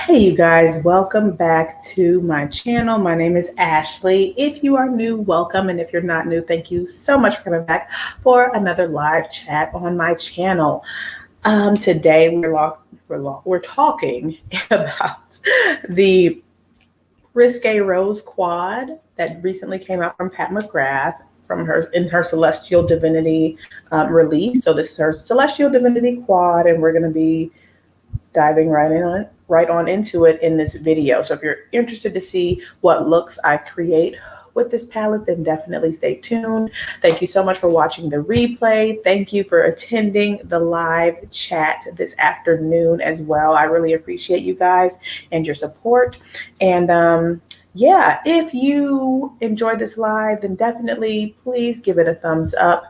Hey you guys, welcome back to my channel. My name is Ashley. If you are new, welcome. And if you're not new, thank you so much for coming back for another live chat on my channel. Today we're talking about the Risque Rose Quad that recently came out from Pat McGrath from her Celestial Divinity release. So this is her Celestial Divinity Quad, and we're going to be diving right on into it in this video. So if you're interested to see what looks I create with this palette, then definitely stay tuned. Thank you so much for watching the replay. Thank you for attending the live chat this afternoon as well. I really appreciate you guys and your support. And yeah, if you enjoyed this live, then definitely please give it a thumbs up.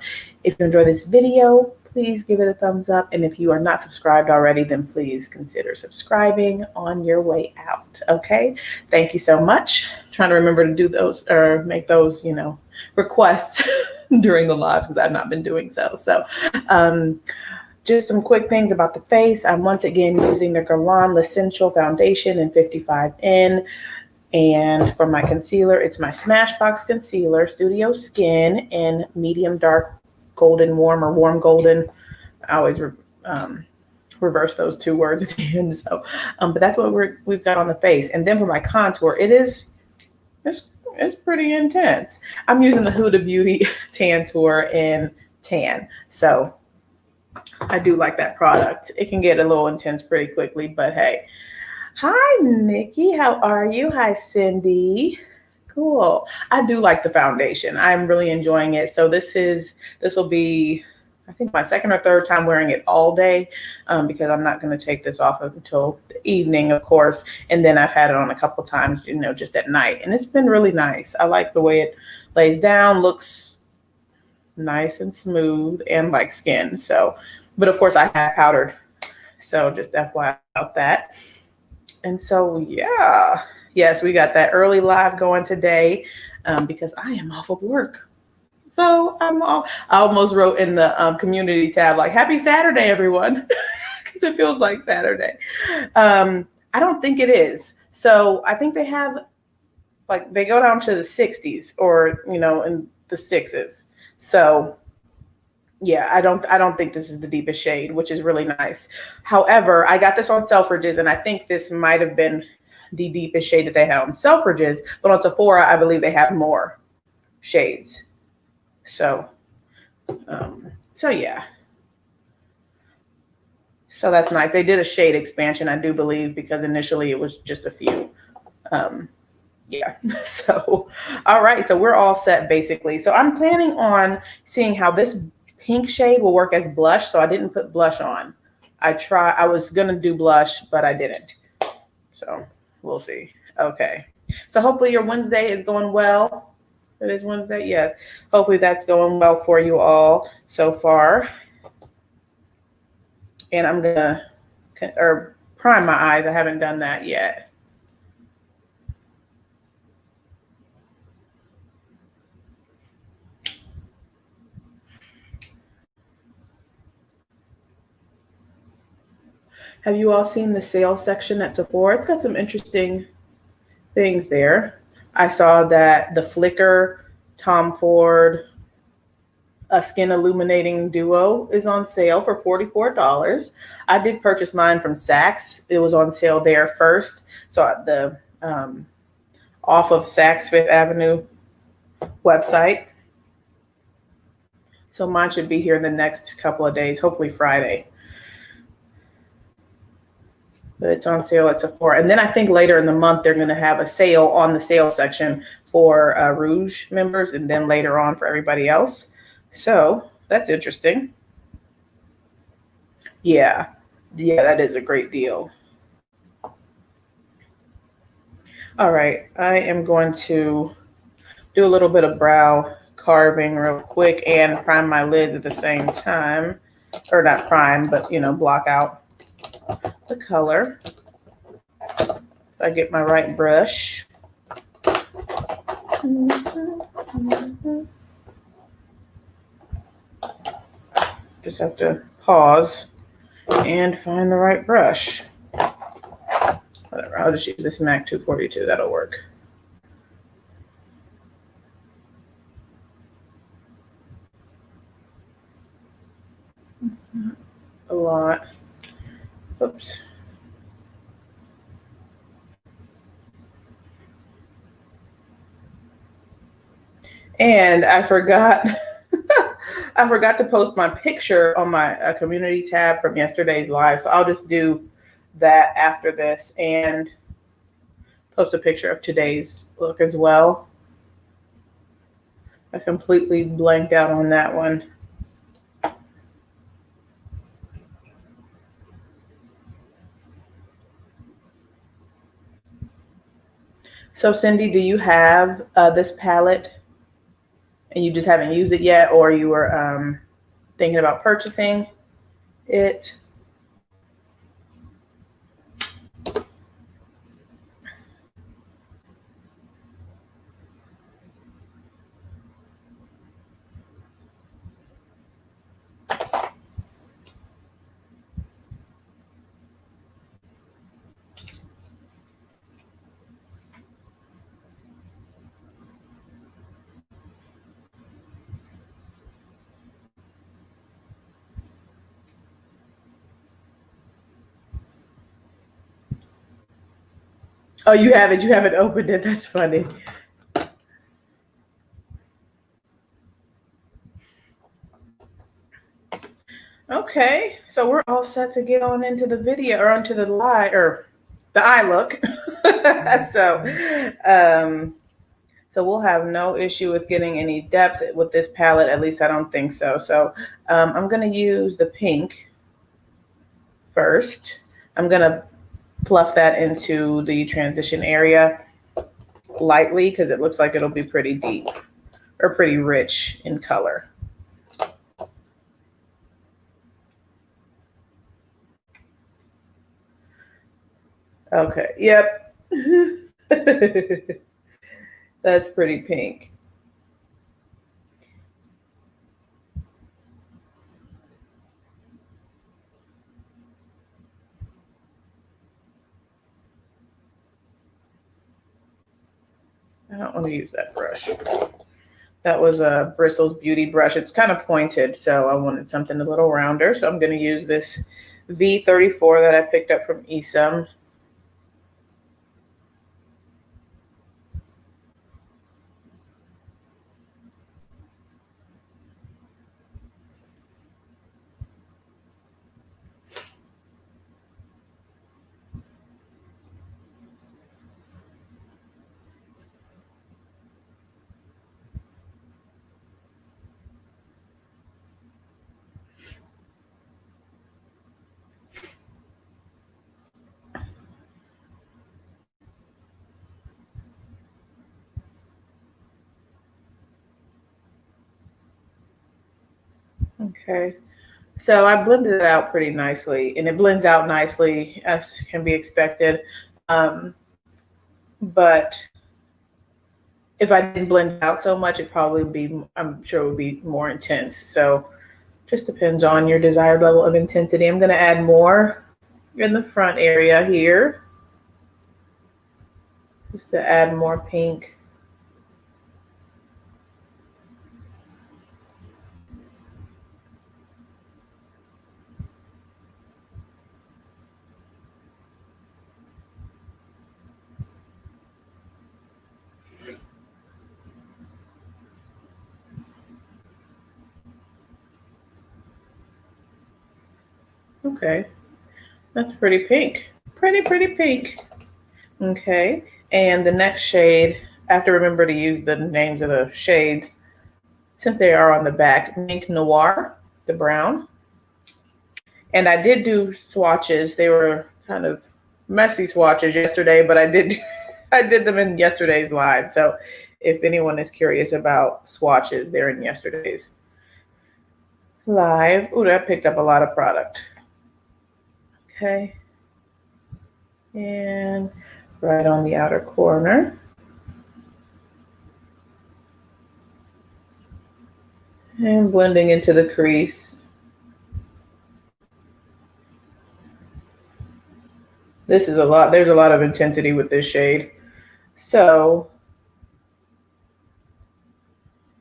If you enjoy this video, please give it a thumbs up. And if you are not subscribed already, then please consider subscribing on your way out. Okay. Thank you so much. I'm trying to remember to do those or make those, requests during the lives because I've not been doing so. So, just some quick things about the face. I'm once again using the Guerlain L'Essential Foundation in 55N. And for my concealer, it's my Smashbox Concealer Studio Skin in medium dark golden warm or warm golden. I always reverse those two words at the end. So, but that's what we've got on the face. And then for my contour, it's pretty intense. I'm using the Huda Beauty Tan Tour in tan. So I do like that product. It can get a little intense pretty quickly, but hey. Hi, Nikki. How are you? Hi, Cindy. Cool. I do like the foundation. I'm really enjoying it. So this will be, I think, my second or third time wearing it all day because I'm not going to take this off until the evening, of course. And then I've had it on a couple times, just at night. And it's been really nice. I like the way it lays down, looks nice and smooth and like skin. So, but of course I have powdered. So just FYI about that. And so, yeah, yes, we got that early live going today because I am off of work. So I almost wrote in the community tab, like, happy Saturday, everyone, because it feels like Saturday. I don't think it is. So I think they have, like, they go down to the 60s or, in the 6s. So yeah, I don't think this is the deepest shade, which is really nice. However, I got this on Selfridges, and I think this might have been the deepest shade that they had on Selfridges, but on Sephora, I believe they have more shades. So yeah. So that's nice. They did a shade expansion, I do believe, because initially it was just a few. Yeah. So, all right. So we're all set basically. So I'm planning on seeing how this pink shade will work as blush. So I didn't put blush on. I was going to do blush, but I didn't. So we'll see. Okay. So hopefully your Wednesday is going well. It is Wednesday. Yes. Hopefully that's going well for you all so far. And I'm going to prime my eyes. I haven't done that yet. Have you all seen the sale section at Sephora? It's got some interesting things there. I saw that the Flickr Tom Ford Skin Illuminating Duo is on sale for $44. I did purchase mine from Saks. It was on sale there first. So at the off of Saks Fifth Avenue website. So mine should be here in the next couple of days, hopefully Friday. But it's on sale at Sephora. And then I think later in the month, they're going to have a sale on the sale section for Rouge members and then later on for everybody else. So that's interesting. Yeah, that is a great deal. All right, I am going to do a little bit of brow carving real quick and prime my lids at the same time. Or not prime, but, block out the color. If I get my right brush. Just have to pause and find the right brush. Whatever. I'll just use this MAC 242. That'll work. A lot. Oops. And I forgot I forgot to post my picture on my community tab from yesterday's live. So I'll just do that after this and post a picture of today's look as well. I completely blanked out on that one. So Cindy, do you have this palette and you just haven't used it yet, or you were thinking about purchasing it? Oh, you haven't. You haven't opened it. That's funny. Okay, so we're all set to get on into the video or onto the live or the eye look. So we'll have no issue with getting any depth with this palette. At least I don't think so. So I'm going to use the pink first. I'm going to fluff that into the transition area lightly because it looks like it'll be pretty deep or pretty rich in color. Okay, yep. That's pretty pink. I don't want to use that brush. That was a Bristol's Beauty brush. It's kind of pointed, so I wanted something a little rounder. So I'm going to use this V34 that I picked up from Esom. Okay, so I blended it out pretty nicely, and it blends out nicely as can be expected. But if I didn't blend it out so much, it probably would be, I'm sure it would be more intense. So just depends on your desired level of intensity. I'm going to add more in the front area here, just to add more pink. Okay, that's pretty pink. Pretty pink. Okay, and the next shade, I have to remember to use the names of the shades since they are on the back. Mink Noir, the brown. And I did do swatches. They were kind of messy swatches yesterday, but I did I did them in yesterday's live. So if anyone is curious about swatches, they're in yesterday's live. Ooh, that picked up a lot of product. Okay. And right on the outer corner. And blending into the crease. This is a lot. There's a lot of intensity with this shade. So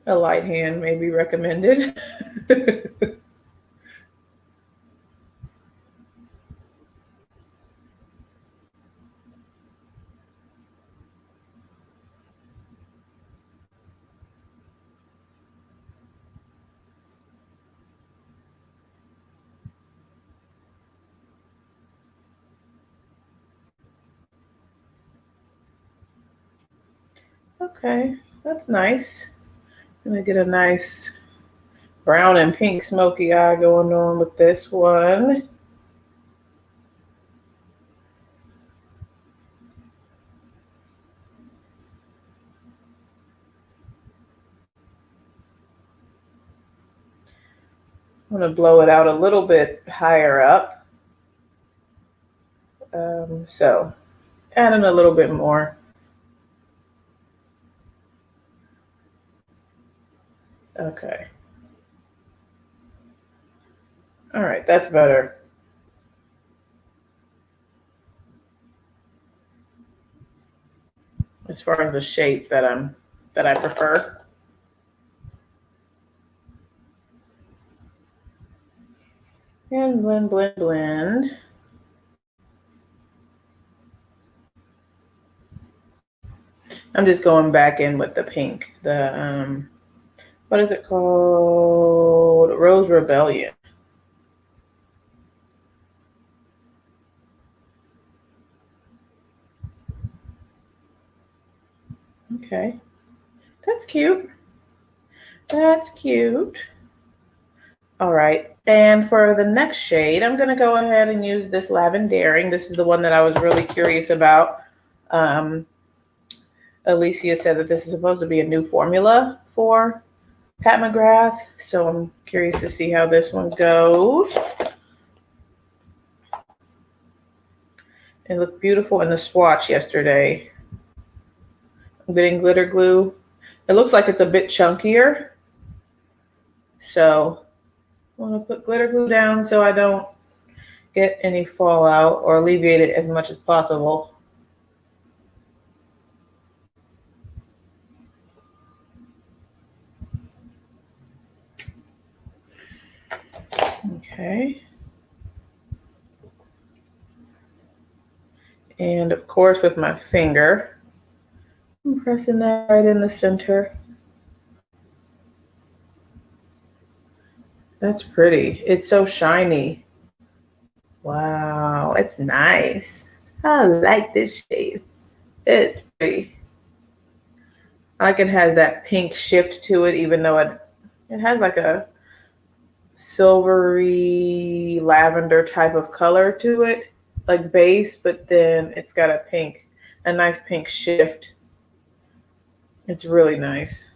a light hand may be recommended. Okay, that's nice. I'm gonna get a nice brown and pink smoky eye going on with this one. I'm gonna blow it out a little bit higher up. So adding a little bit more. Okay. All right, that's better. As far as the shape that I prefer. And blend, blend, blend. I'm just going back in with the pink. The what is it called? Rose Rebellion. Okay. That's cute. That's cute. All right. And for the next shade, I'm going to go ahead and use this Lavendering. This is the one that I was really curious about. Alicia said that this is supposed to be a new formula for Pat McGrath. So I'm curious to see how this one goes. It looked beautiful in the swatch yesterday. I'm getting glitter glue. It looks like it's a bit chunkier. So I want to put glitter glue down so I don't get any fallout or alleviate it as much as possible. Okay. And of course with my finger, I'm pressing that right in the center. That's pretty. It's so shiny. Wow, it's nice. I like this shade. It's pretty. I like it has that pink shift to it, even though it has like a silvery lavender type of color to it, like base, but then it's got a nice pink shift. It's really nice.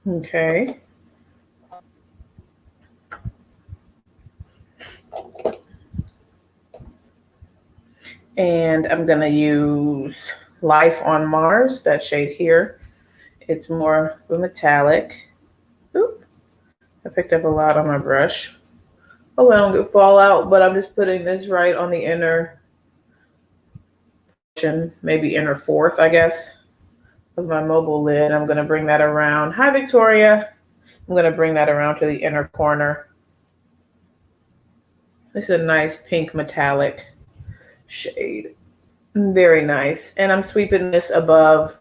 Okay. And I'm gonna use Life on Mars, that shade here. It's more of a metallic. Oop. I picked up a lot on my brush. Oh, I don't get fallout, but I'm just putting this right on the inner portion, maybe inner fourth, I guess, of my mobile lid. I'm gonna bring that around. Hi, Victoria. I'm gonna bring that around to the inner corner. This is a nice pink metallic shade. Very nice. And I'm sweeping this above,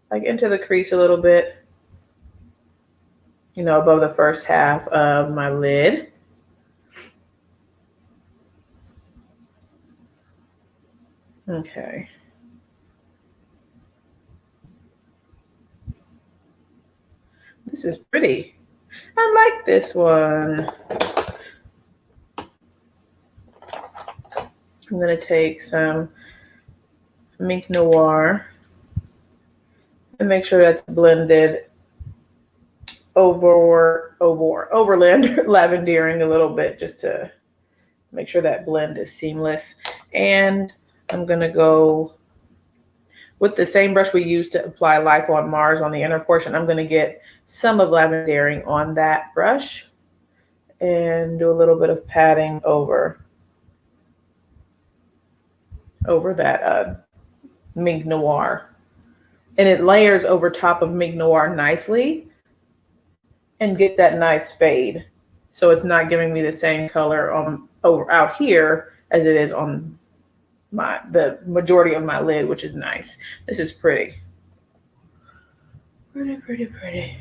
like into the crease a little bit, above the first half of my lid. Okay. This is pretty. I like this one. I'm going to take some Mink Noir and make sure that's blended over lavendering a little bit, just to make sure that blend is seamless. And I'm going to go With the same brush we used to apply Life on Mars on the inner portion, I'm going to get some of lavendering on that brush and do a little bit of padding over that Mink Noir. And it layers over top of Mink Noir nicely and get that nice fade. So it's not giving me the same color over out here as it is on the majority of my lid, which is nice. This is pretty. Pretty.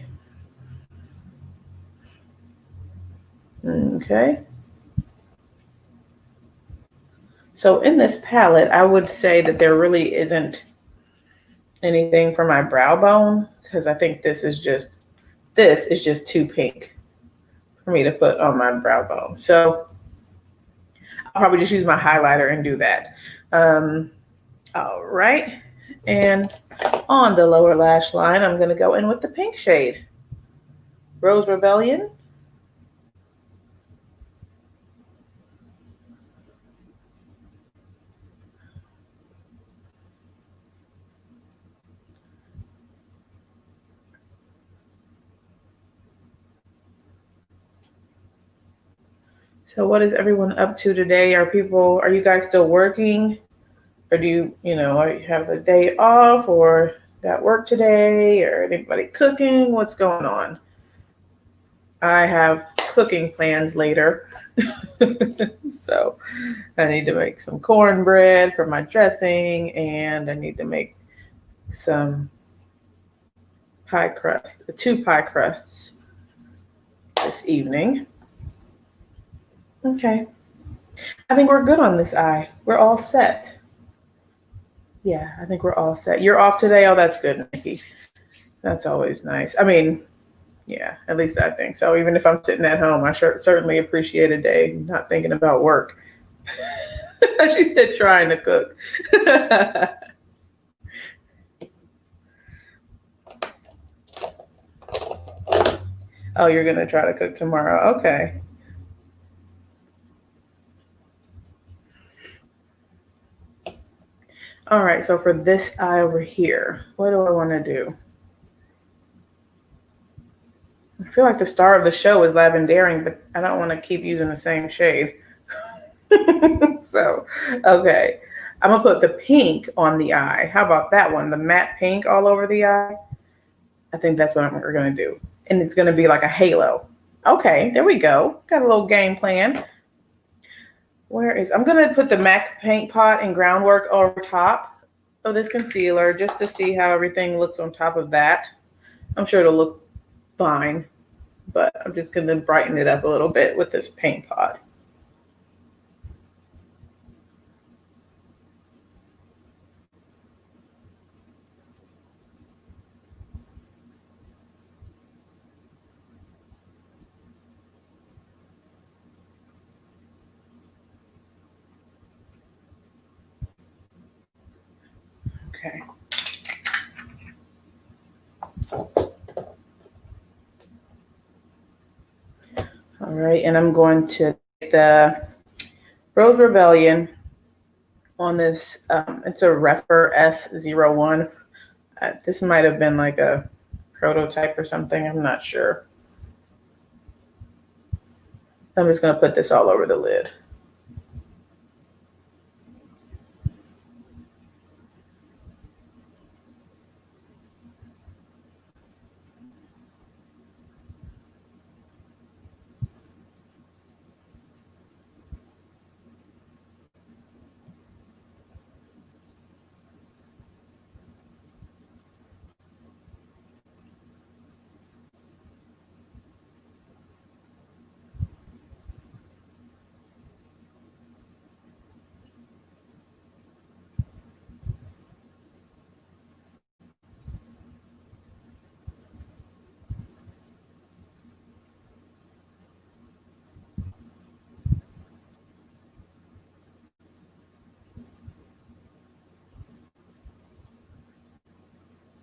Okay. So in this palette, I would say that there really isn't anything for my brow bone, because I think this is just too pink for me to put on my brow bone. So I'll probably just use my highlighter and do that. All right. And on the lower lash line, I'm going to go in with the pink shade, Rose Rebellion. So what is everyone up to today? Are you guys still working? Or do you have the day off, or got work today, or anybody cooking? What's going on? I have cooking plans later. So I need to make some cornbread for my dressing, and I need to make some two pie crusts this evening. Okay. I think we're good on this eye. We're all set. Yeah, I think we're all set. You're off today? Oh, that's good, Nikki. That's always nice. I mean, yeah, at least I think so. Even if I'm sitting at home, I certainly appreciate a day not thinking about work. She said trying to cook. Oh, you're going to try to cook tomorrow. Okay. All right, so for this eye over here, what do I want to do? I feel like the star of the show is lavendering, but I don't want to keep using the same shade. So, okay. I'm going to put the pink on the eye. How about that one? The matte pink all over the eye? I think that's what we're going to do. And it's going to be like a halo. Okay, there we go. Got a little game plan. I'm going to put the MAC paint pot and groundwork over top of this concealer just to see how everything looks on top of that. I'm sure it'll look fine, but I'm just going to brighten it up a little bit with this paint pot. Okay. All right, and I'm going to take the Rose Rebellion on this. It's a Refer S01. This might have been like a prototype or something. I'm not sure. I'm just going to put this all over the lid.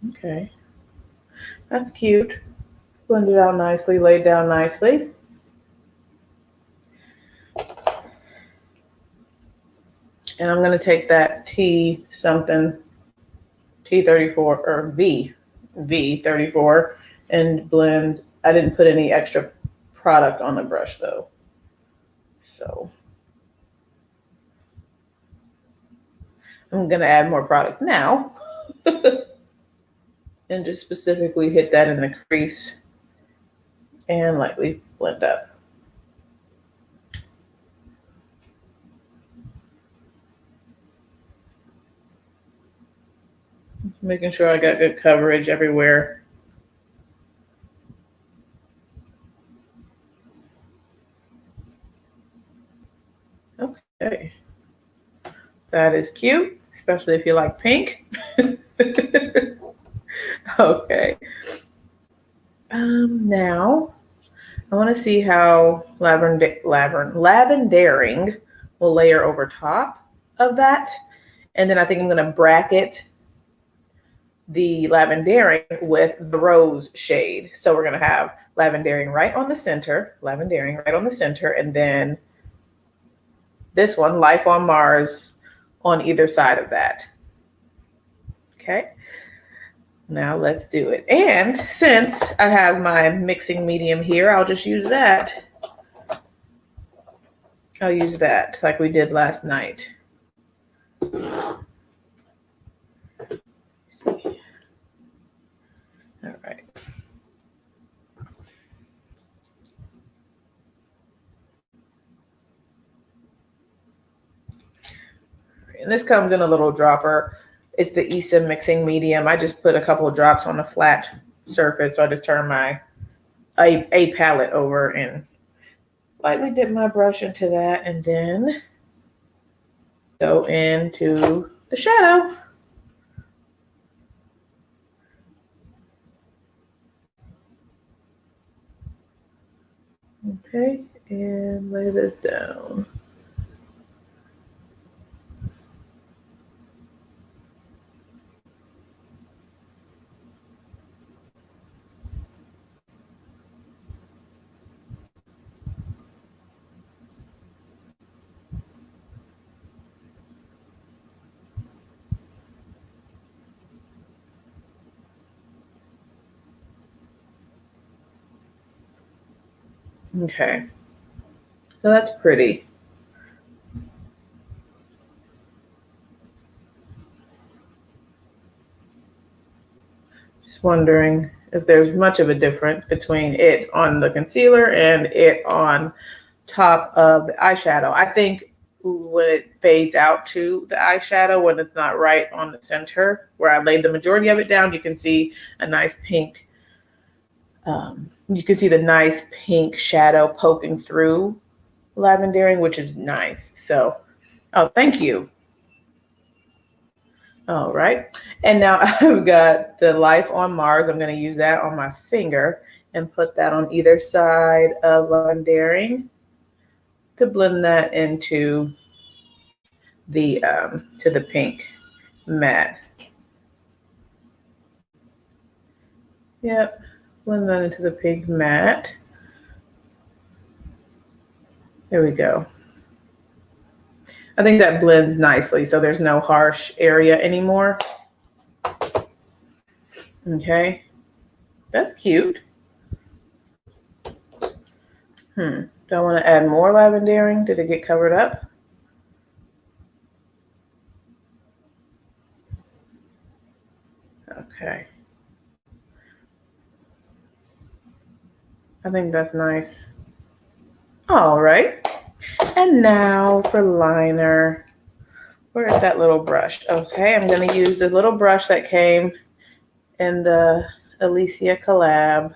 Okay, that's cute. Blended out nicely, laid down nicely. And I'm going to take that tea something T34 or V34 and blend. I didn't put any extra product on the brush though. So I'm gonna add more product now and just specifically hit that in the crease and lightly blend up. Making sure I got good coverage everywhere. Okay. That is cute, especially if you like pink. Okay. Now I want to see how lavendering will layer over top of that. And then I think I'm going to bracket the lavendering with the rose shade. So we're going to have lavendering right on the center, and then this one, Life on Mars, on either side of that. Okay. Now let's do it. And since I have my mixing medium here, I'll just use that. I'll use that like we did last night. All right. And this comes in a little dropper. It's the Issa mixing medium. I just put a couple of drops on a flat surface. So I just turn my a palette over and lightly dip my brush into that and then go into the shadow. Okay, and lay this down. Okay, so that's pretty. Just wondering if there's much of a difference between it on the concealer and it on top of the eyeshadow. I think when it fades out to the eyeshadow, when it's not right on the center where I laid the majority of it down, you can see a nice pink. You can see the nice pink shadow poking through lavendering, which is nice. So, oh, thank you. All right. And now I've got the Life on Mars. I'm going to use that on my finger and put that on either side of lavendering to blend that into the to the pink matte. Yep, blend that into the pink matte. There we go. I think that blends nicely, so there's no harsh area anymore. Okay, that's cute. Do I want to add more lavendering? Did it get covered up? Okay. I think that's nice. All right. And now for liner. Where is that little brush? Okay, I'm going to use the little brush that came in the Alicia collab,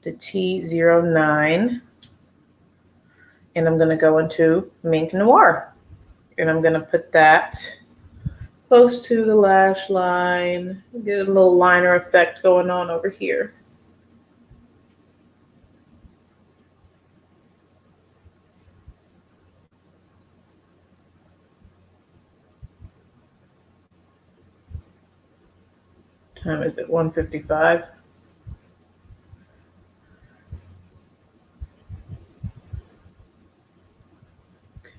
the T09. And I'm going to go into Mink Noir. And I'm going to put that close to the lash line. Get a little liner effect going on over here. Time is it? 1:55.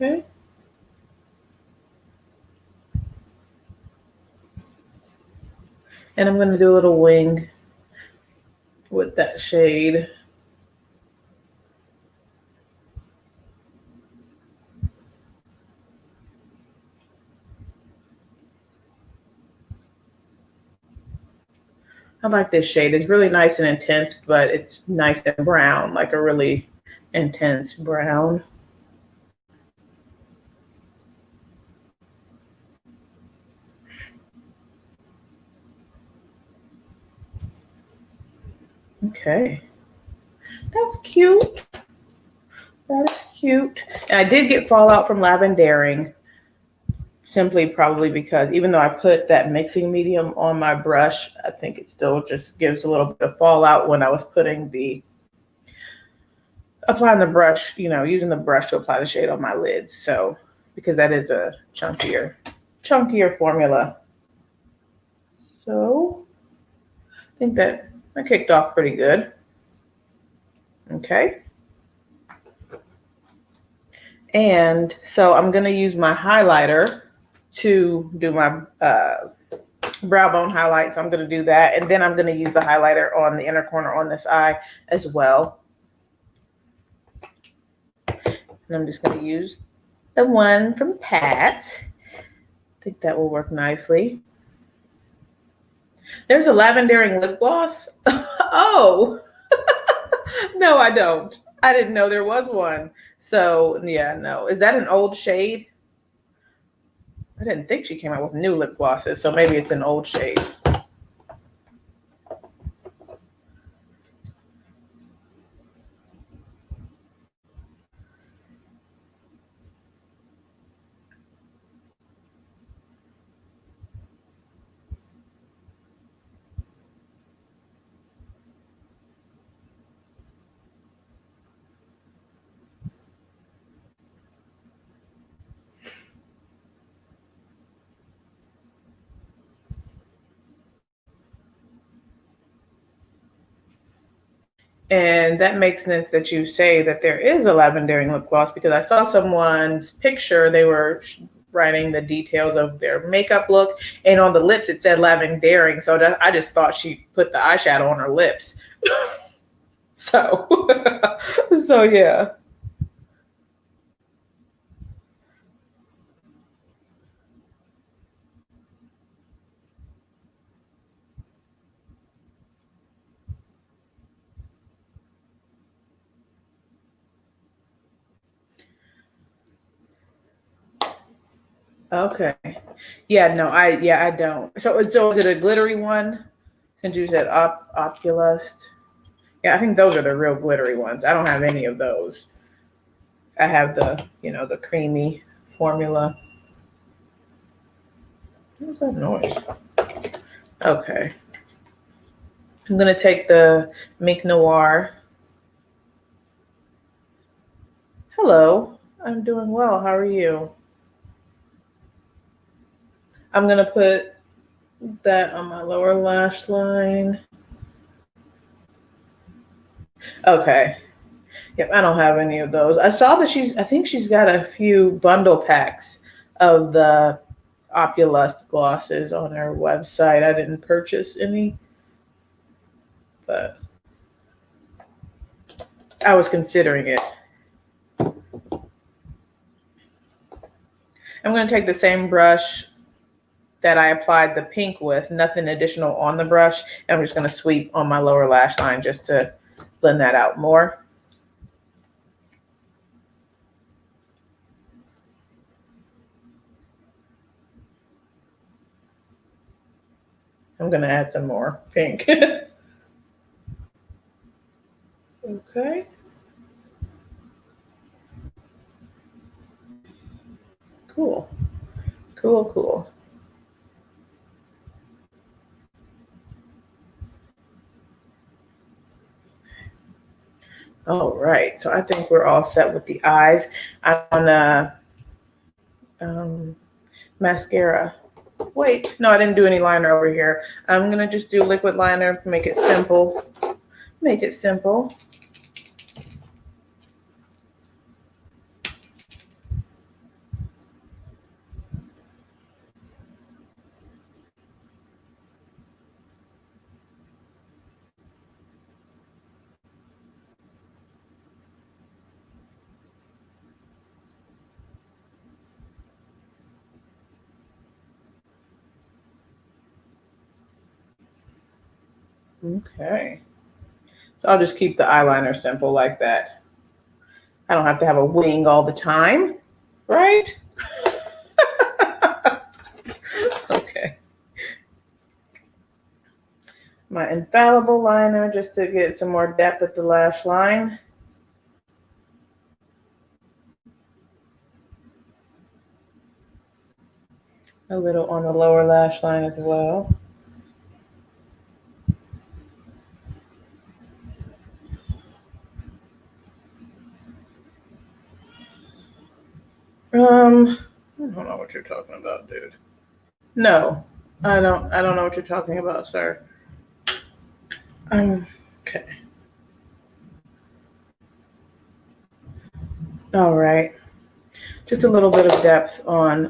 Okay. And I'm going to do a little wing with that shade. I like this shade. It's really nice and intense, but it's nice and brown, like a really intense brown. Okay. That's cute. That is cute. And I did get fallout from lavendering, simply probably because even though I put that mixing medium on my brush, I think it still just gives a little bit of fallout when I was applying the brush, using the brush to apply the shade on my lids. So, because that is a chunkier formula. So, I think that I kicked off pretty good. Okay. And so I'm going to use my highlighter to do my brow bone highlight. So I'm going to do that. And then I'm going to use the highlighter on the inner corner on this eye as well. And I'm just going to use the one from Pat. I think that will work nicely. There's a lavendering lip gloss. Oh, no, I don't. I didn't know there was one. So, yeah, no. Is that an old shade? I didn't think she came out with new lip glosses, so maybe it's an old shade. And that makes sense that you say that there is a lavendering lip gloss because I saw someone's picture. They were writing the details of their makeup look, and on the lips it said lavendering. So I just thought she put the eyeshadow on her lips. So, so yeah. Okay. Yeah, no, I don't. So is it a glittery one? Since you said opulust. Yeah, I think those are the real glittery ones. I don't have any of those. I have the creamy formula. What's that noise? Okay. I'm gonna take the Mink Noir. Hello. I'm doing well. How are you? I'm gonna put that on my lower lash line. Okay. Yep, I don't have any of those. I saw that I think she's got a few bundle packs of the Opulust glosses on her website. I didn't purchase any, but I was considering it. I'm going to take the same brush that I applied the pink with, nothing additional on the brush. And I'm just going to sweep on my lower lash line just to blend that out more. I'm going to add some more pink. Okay. Cool. Cool, cool. All right. So I think we're all set with the eyes. I'm on mascara. Wait, no, I didn't do any liner over here. I'm going to just do liquid liner, make it simple. Make it simple. Okay. So I'll just keep the eyeliner simple like that. I don't have to have a wing all the time, right? Okay. My infallible liner just to get some more depth at the lash line. A little on the lower lash line as well. I don't know what you're talking about, dude. No, I don't know what you're talking about, sir. Okay. All right. Just a little bit of depth on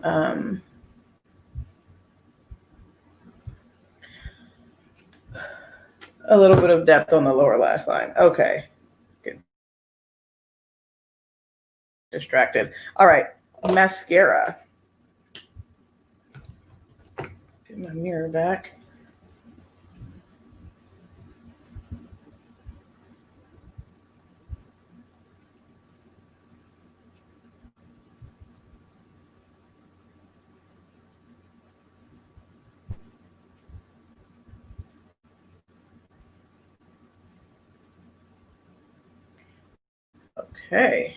a little bit of depth on the lower lash line. Okay. Get distracted. All right. Mascara. Get my mirror back. Okay.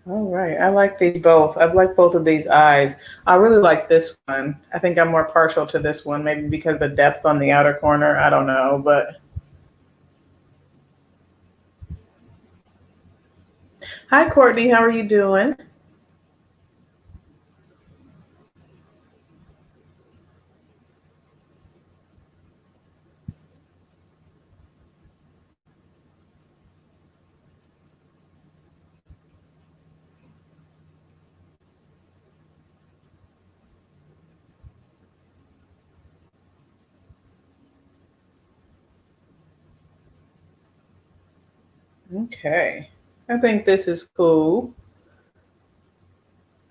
All right. I like these both. I like both of these eyes. I really like this one. I think I'm more partial to this one, maybe because the depth on the outer corner. I don't know, but hi, Courtney. How are you doing? Okay. I think this is cool.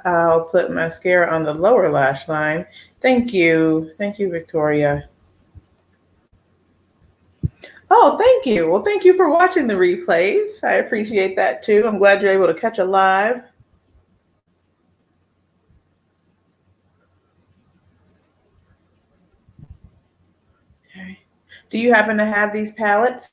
I'll put mascara on the lower lash line. Thank you. Thank you, Victoria. Oh, thank you. Well, thank you for watching the replays. I appreciate that too. I'm glad you're able to catch a live. Okay. Do you happen to have these palettes?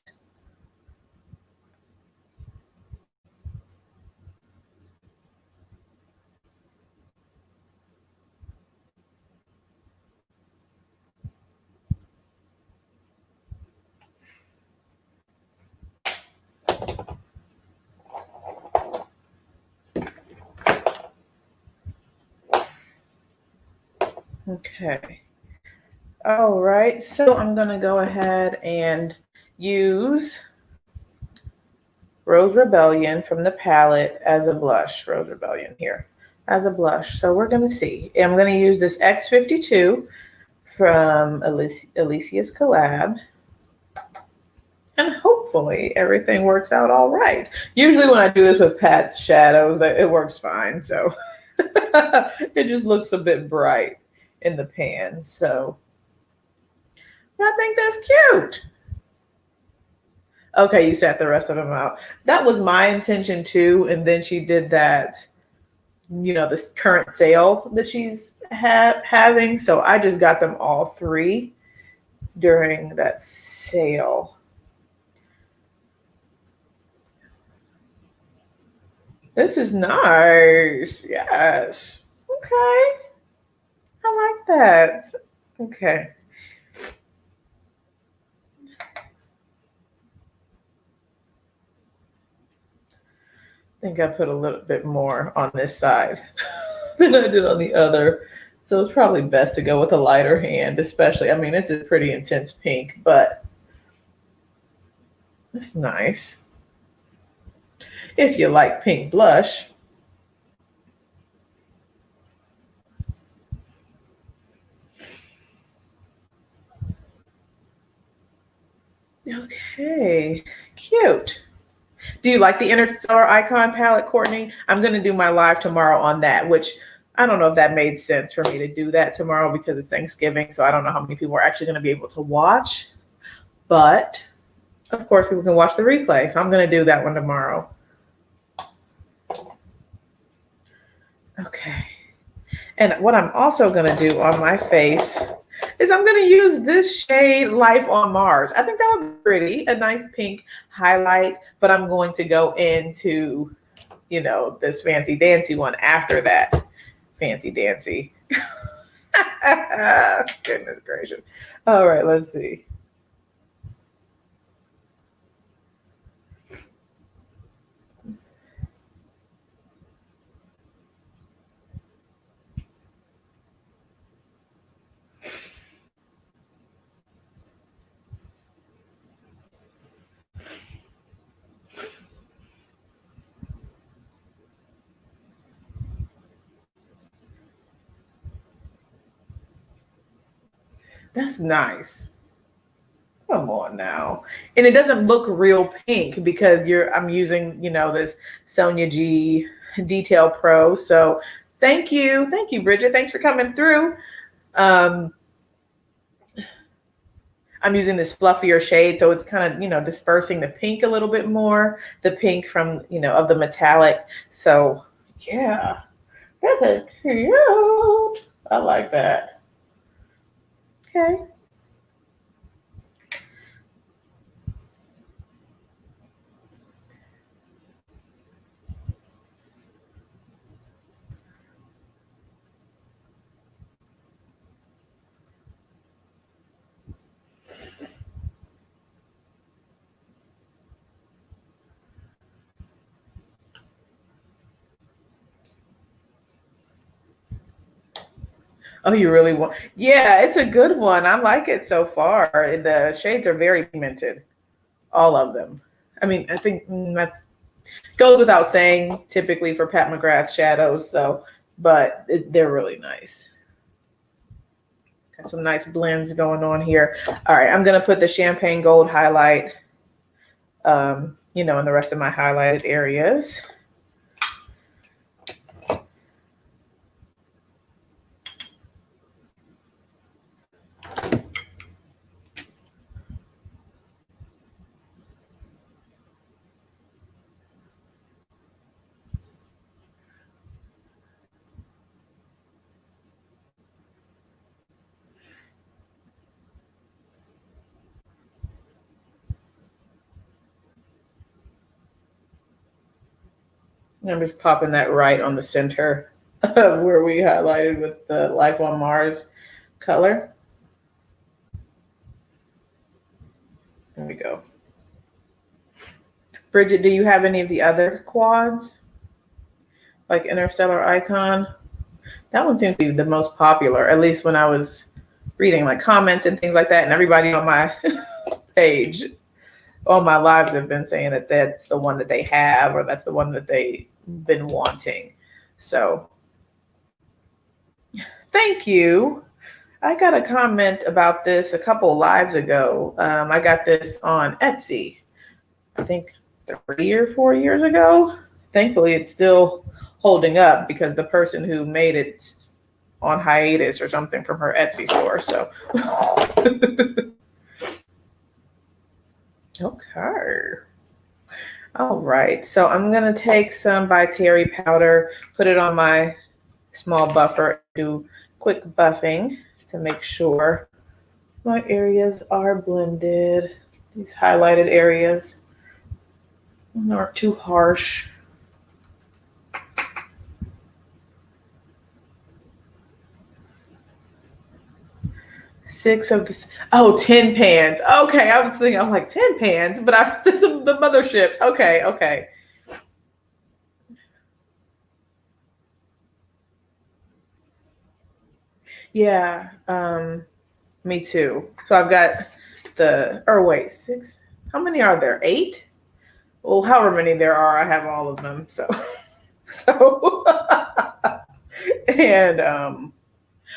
Okay. All right. So I'm going to go ahead and use Rose Rebellion from the palette as a blush. Rose Rebellion here as a blush. So we're going to see. I'm going to use this X52 from Alicia's collab. And hopefully everything works out all right. Usually when I do this with Pat's shadows, it works fine. So it just looks a bit bright in the pan. So I think that's cute. Okay, you sat the rest of them out. That was my intention too. And then she did that, this current sale that she's having. So I just got them all three during that sale. This is nice. Yes. Okay. I like that. Okay. think I put a little bit more on this side than I did on the other. So it's probably best to go with a lighter hand, especially. I mean, it's a pretty intense pink, but it's nice. If you like pink blush. Okay, cute. Do you like the Interstellar Icon palette, Courtney? I'm going to do my live tomorrow on that, which I don't know if that made sense for me to do that tomorrow because it's Thanksgiving. So I don't know how many people are actually going to be able to watch. But of course, people can watch the replay. So I'm going to do that one tomorrow. Okay. And what I'm also going to do on my face is I'm going to use this shade Life on Mars. I think that would be pretty, a nice pink highlight, but I'm going to go into, you know, this fancy dancy one after that. Fancy dancy. Goodness gracious. All right, let's see. That's nice. Come on now. And it doesn't look real pink because I'm using, you know, this Sonia G Detail Pro. So thank you. Thank you, Bridget. Thanks for coming through. I'm using this fluffier shade, so it's kind of, you know, dispersing the pink a little bit more, the pink from, you know, of the metallic. So yeah, that's cute. I like that. Okay. Oh, you really want? Yeah, it's a good one. I like it so far. The shades are very pigmented, all of them. I mean, I think that's goes without saying typically for Pat McGrath shadows. So, but they're really nice. Got some nice blends going on here. All right, I'm gonna put the champagne gold highlight, you know, in the rest of my highlighted areas. I'm just popping that right on the center of where we highlighted with the Life on Mars color. There we go. Bridget, do you have any of the other quads? Like Interstellar Icon? That one seems to be the most popular, at least when I was reading like comments and things like that. And everybody on my page, all my lives have been saying that that's the one that they have, or that's the one that they've been wanting. So thank you. I got a comment about this a couple lives ago. I got this on Etsy, I think 3 or 4 years ago. Thankfully, it's still holding up because the person who made it on hiatus or something from her Etsy store. So, okay. All right. So I'm going to take some by Terry powder, put it on my small buffer, do quick buffing to make sure my areas are blended. These highlighted areas aren't too harsh. 6 of the 10 pans. Okay, I was thinking, I'm like 10 pans, but this is the motherships. Okay. Yeah, me too. So I've got or wait, six. How many are there? Eight? Well, however many there are, I have all of them. So, so, and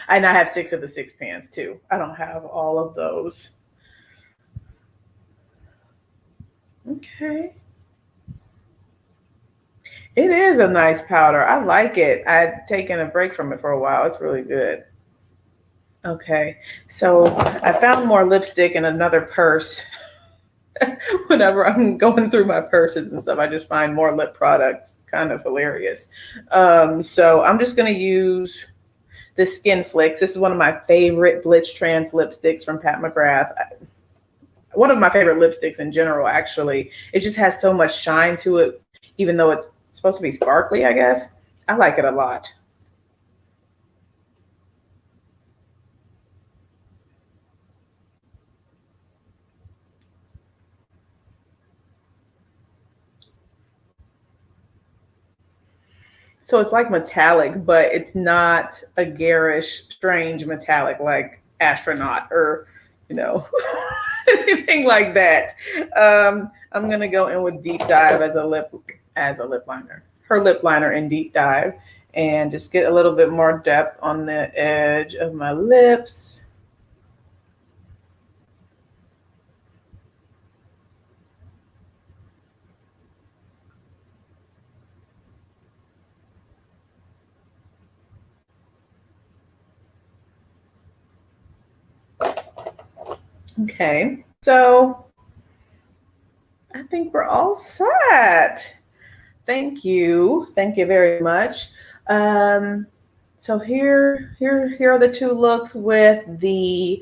and I have six of the six pans too. I don't have all of those. Okay. It is a nice powder. I like it. I'd taken a break from it for a while. It's really good. Okay. So I found more lipstick in another purse. Whenever I'm going through my purses and stuff, I just find more lip products. Kind of hilarious. So I'm just going to use the Skin Flicks. This is one of my favorite Blitz Trans lipsticks from Pat McGrath. One of my favorite lipsticks in general, actually. It just has so much shine to it, even though it's supposed to be sparkly, I guess. I like it a lot. So it's like metallic, but it's not a garish, strange metallic like astronaut or, you know, anything like that. I'm gonna go in with Deep Dive as a lip liner. Her lip liner in Deep Dive, and just get a little bit more depth on the edge of my lips. Okay, so I think we're all set. Thank you very much. Um, so here are the two looks with the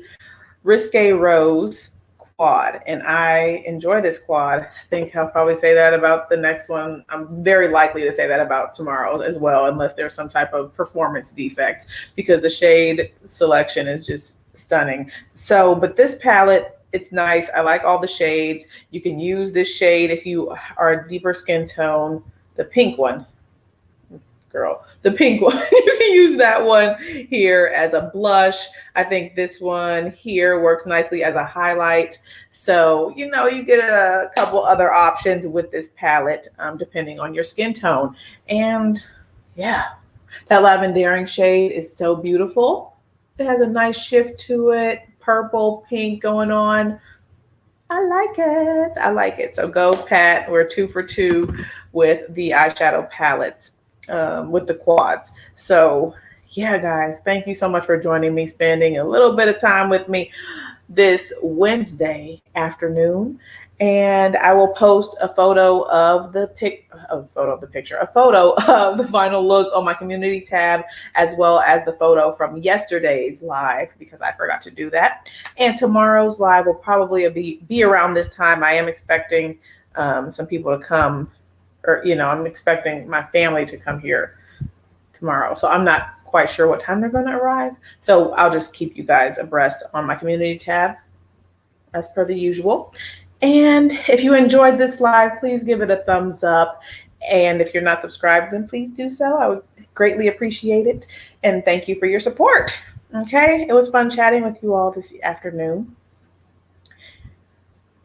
Risque Rose quad, and I enjoy this quad. I think I'll probably say that about the next one. I'm very likely to say that about tomorrow as well, unless there's some type of performance defect, because the shade selection is just stunning. So, but this palette, it's nice. I like all the shades. You can use this shade if you are a deeper skin tone, the pink one, girl, the pink one. You can use that one here as a blush. I think this one here works nicely as a highlight. So, you know, you get a couple other options with this palette, depending on your skin tone. And yeah, that lavendering shade is so beautiful. It has a nice shift to it, purple, pink going on. I like it. I like it. So go, Pat. We're 2 for 2 with the eyeshadow palettes, with the quads. So yeah, guys, thank you so much for joining me, spending a little bit of time with me this Wednesday afternoon. And I will post a photo of the a photo of the final look on my community tab, as well as the photo from yesterday's live, because I forgot to do that. And tomorrow's live will probably be around this time. I am expecting some people to come, or, you know, I'm expecting my family to come here tomorrow. So I'm not quite sure what time they're going to arrive. So I'll just keep you guys abreast on my community tab as per the usual. And if you enjoyed this live, please give it a thumbs up. And if you're not subscribed, then please do so. I would greatly appreciate it. And thank you for your support. Okay, it was fun chatting with you all this afternoon.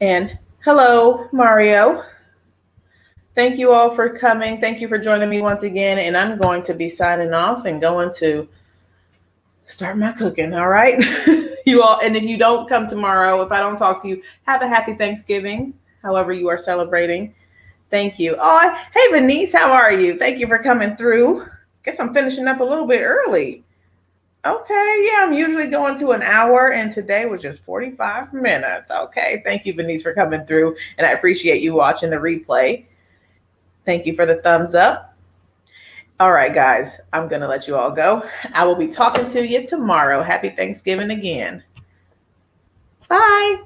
And hello, Mario. Thank you all for coming. Thank you for joining me once again. And I'm going to be signing off and going to start my cooking. All right. You all, and if you don't come tomorrow, if I don't talk to you, have a happy Thanksgiving, however you are celebrating. Thank you. Oh, hey, Venice, how are you? Thank you for coming through. Guess I'm finishing up a little bit early. Okay, yeah, I'm usually going to an hour, and today was just 45 minutes. Okay, thank you, Venice, for coming through, and I appreciate you watching the replay. Thank you for the thumbs up. All right, guys, I'm going to let you all go. I will be talking to you tomorrow. Happy Thanksgiving again. Bye.